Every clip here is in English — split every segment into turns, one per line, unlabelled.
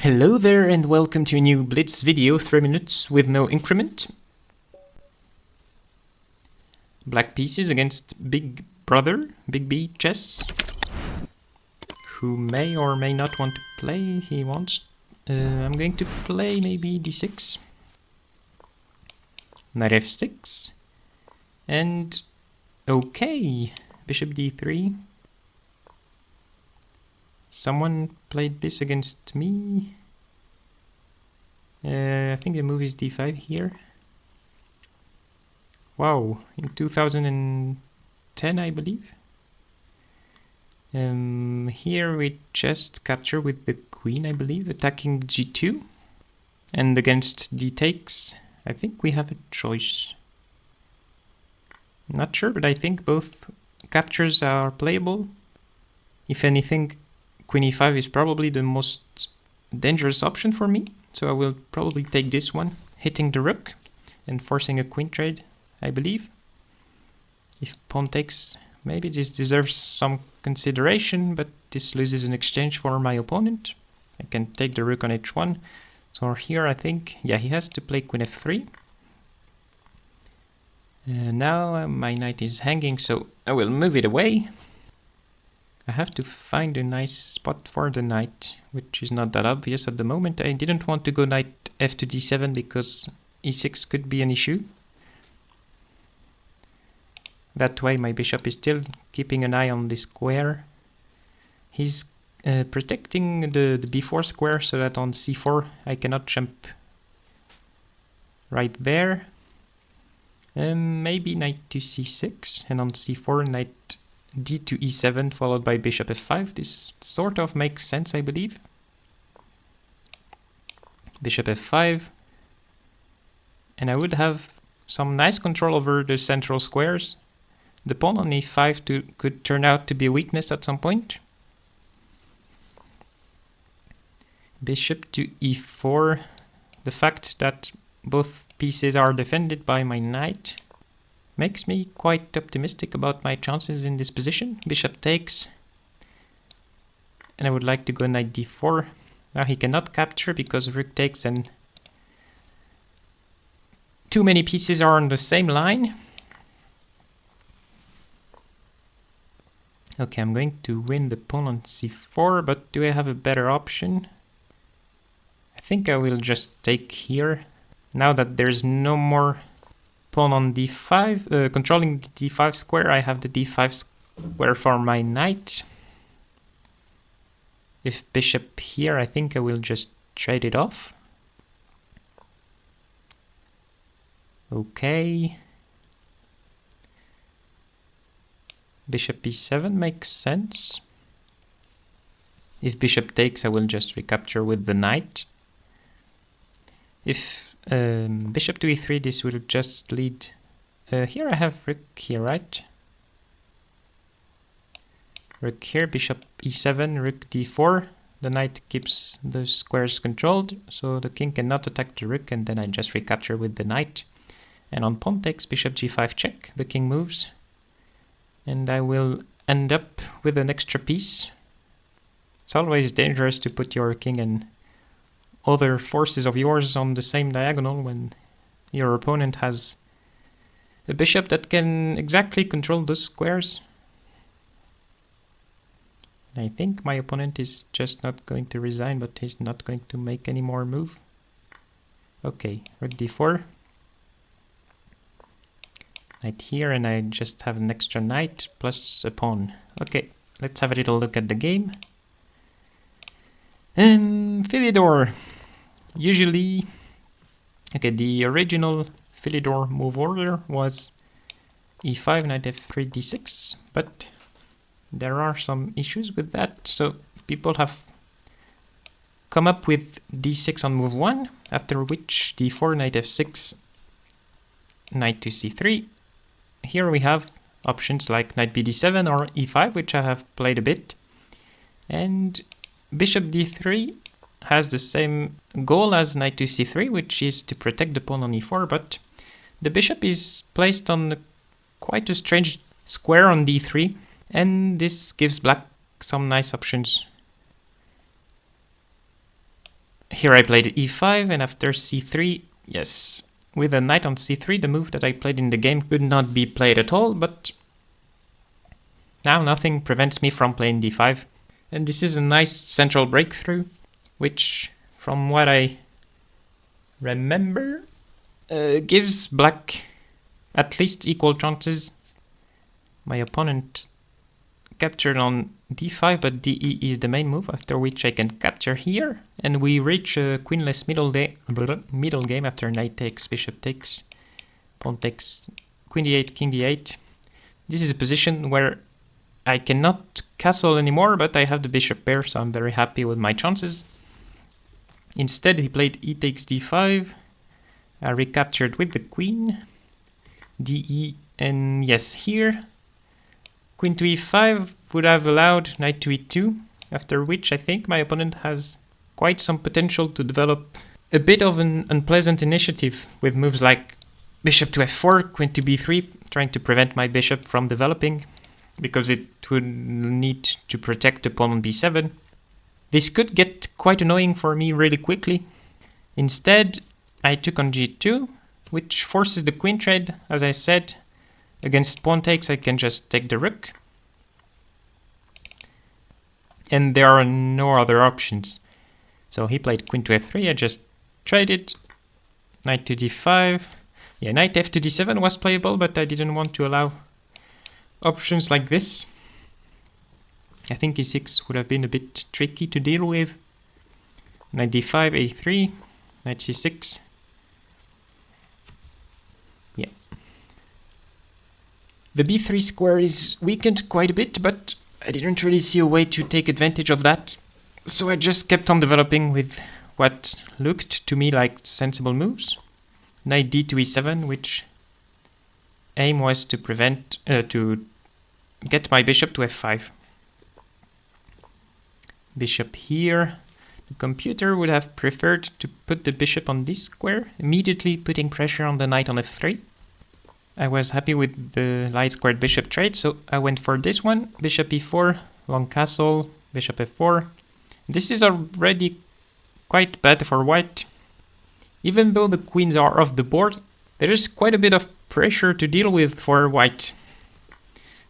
Hello there and welcome to a new Blitz video, 3 minutes with no increment. Black pieces against Big Brother, Big B chess, who may or may not want to play. He wants. I'm going to play maybe d6, knight f6, and okay, bishop d3. Someone played this against me. I think the move is d5 here. Wow, in 2010 I believe. Here we just capture with the queen, I believe, attacking g2. And against d takes, I think we have a choice. Not sure, but I think both captures are playable. If anything, queen e5 is probably the most dangerous option for me, so I will probably take this one, hitting the rook and forcing a queen trade, I believe. If pawn takes, maybe this deserves some consideration, but this loses an exchange for my opponent. I can take the rook on h1, so here I think, yeah, he has to play queen f3. Now my knight is hanging, so I will move it away. I have to find a nice spot for the knight, which is not that obvious at the moment. I didn't want to go knight f to d7 because e6 could be an issue. That way my bishop is still keeping an eye on this square. He's protecting the b4 square so that on c4 I cannot jump right there. Maybe knight to c6, and on c4 knight d to e7 followed by bishop f5. This sort of makes sense, I believe. Bishop f5, and I would have some nice control over the central squares. The pawn on e5 could turn out to be a weakness at some point. Bishop to e4. The fact that both pieces are defended by my knight makes me quite optimistic about my chances in this position. Bishop takes, and I would like to go knight d4. Now he cannot capture because rook takes and too many pieces are on the same line. Okay, I'm going to win the pawn on c4, but do I have a better option? I think I will just take here. Now that there's no more pawn on d5, controlling the d5 square, I have the d5 square for my knight. If bishop here, I think I will just trade it off. Okay. Bishop e7 makes sense. If bishop takes, I will just recapture with the knight. If bishop to e3, this will just lead... here I have rook here, right? Rook here, bishop e7, rook d4. The knight keeps the squares controlled, so the king cannot attack the rook, and then I just recapture with the knight. And on pawn takes, bishop g5 check, the king moves. And I will end up with an extra piece. It's always dangerous to put your king and other forces of yours on the same diagonal when your opponent has a bishop that can exactly control those squares. I think my opponent is just not going to resign, but he's not going to make any more move. Okay, rook d4. Knight here, and I just have an extra knight plus a pawn. Okay, let's have a little look at the game. Philidor. Usually, okay, the original Philidor move order was e5, knight f3, d6, but there are some issues with that, so people have come up with d6 on move 1, after which d4, knight f6, knight to c3. Here we have options like knight bd7 or e5, which I have played a bit, and bishop d3 has the same goal as knight to c3, which is to protect the pawn on e4, but the bishop is placed on quite a strange square on d3, and this gives black some nice options. Here I played e5, and after c3, yes, with a knight on c3, the move that I played in the game could not be played at all, but now nothing prevents me from playing d5. And this is a nice central breakthrough, which, from what I remember, gives black at least equal chances. My opponent captured on d5, but de is the main move, after which I can capture here, and we reach a queenless middle game after knight takes, bishop takes, pawn takes, queen d8, king d8. This is a position where I cannot castle anymore, but I have the bishop pair, so I'm very happy with my chances. Instead, he played e takes d5. I recaptured with the queen, de, and yes, here queen to e5 would have allowed knight to e2, after which I think my opponent has quite some potential to develop a bit of an unpleasant initiative with moves like bishop to f4, queen to b3, trying to prevent my bishop from developing, because it would need to protect the pawn on b7. This could get quite annoying for me really quickly. Instead, I took on g2, which forces the queen trade. As I said, against pawn takes, I can just take the rook. And there are no other options. So he played queen to f3, I just traded. Knight to d5. Yeah, knight f to d7 was playable, but I didn't want to allow options like this. I think e6 would have been a bit tricky to deal with. Knight d5, a3, knight c6. Yeah. The b3 square is weakened quite a bit, but I didn't really see a way to take advantage of that. So I just kept on developing with what looked to me like sensible moves. Knight d to e7, which aim was to prevent, to get my bishop to f5. Bishop here. The computer would have preferred to put the bishop on this square, immediately putting pressure on the knight on f3. I was happy with the light squared bishop trade, so I went for this one. Bishop e4, long castle, bishop f4. This is already quite bad for white. Even though the queens are off the board, there is quite a bit of pressure to deal with for white.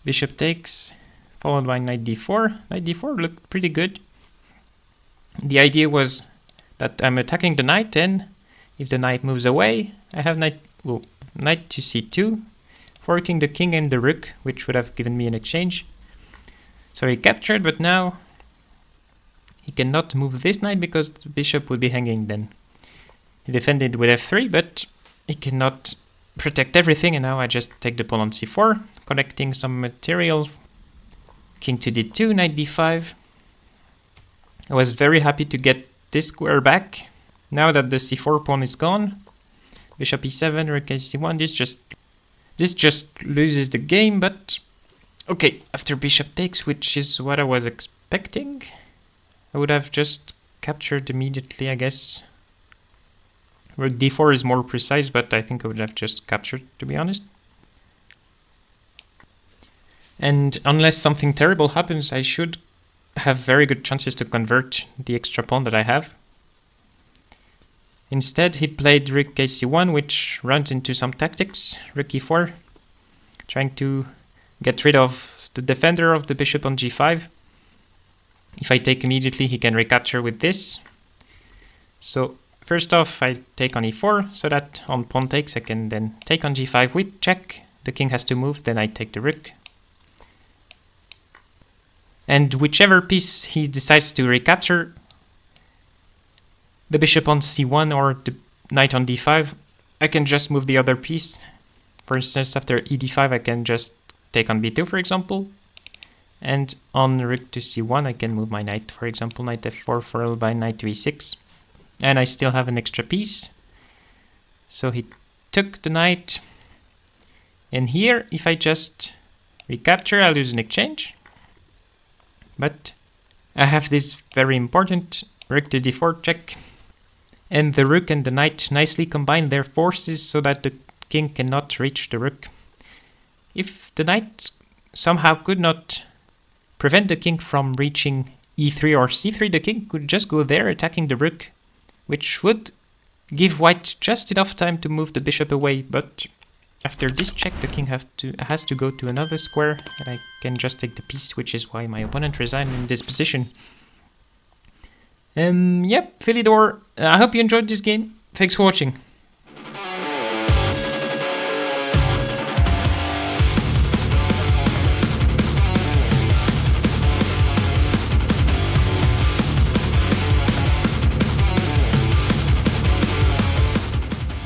Bishop takes, followed by knight d4. Knight d4 looked pretty good. The idea was that I'm attacking the knight, and if the knight moves away, I have knight to c2, forking the king and the rook, which would have given me an exchange. So he captured, but now he cannot move this knight because the bishop would be hanging then. He defended with f3, but he cannot protect everything, and now I just take the pawn on c4, collecting some material. King to d2, knight d5. I was very happy to get this square back. Now that the c4 pawn is gone, bishop e7, rook c1, this just loses the game, but okay, after bishop takes, which is what I was expecting, I would have just captured immediately, I guess. Rook d4 is more precise, but I think I would have just captured, to be honest. And unless something terrible happens, I should have very good chances to convert the extra pawn that I have. Instead, he played rook c1, which runs into some tactics. Rook e4, trying to get rid of the defender of the bishop on g5. If I take immediately, he can recapture with this. So first off, I take on e4, so that on pawn takes, I can then take on g5 with check. The king has to move, then I take the rook. And whichever piece he decides to recapture, the bishop on c1 or the knight on d5, I can just move the other piece. For instance, after e d5, I can just take on b2, for example. And on rook to c1, I can move my knight, for example, knight f4 followed by knight to e6. And I still have an extra piece. So he took the knight. And here, if I just recapture, I lose an exchange. But I have this very important rook to d4 check. And the rook and the knight nicely combine their forces so that the king cannot reach the rook. If the knight somehow could not prevent the king from reaching e3 or c3, the king could just go there attacking the rook which would give white just enough time to move the bishop away, but after this check the king has to go to another square, and I can just take the piece, which is why my opponent resigned in this position. Yep, Philidor, I hope you enjoyed this game. Thanks for watching.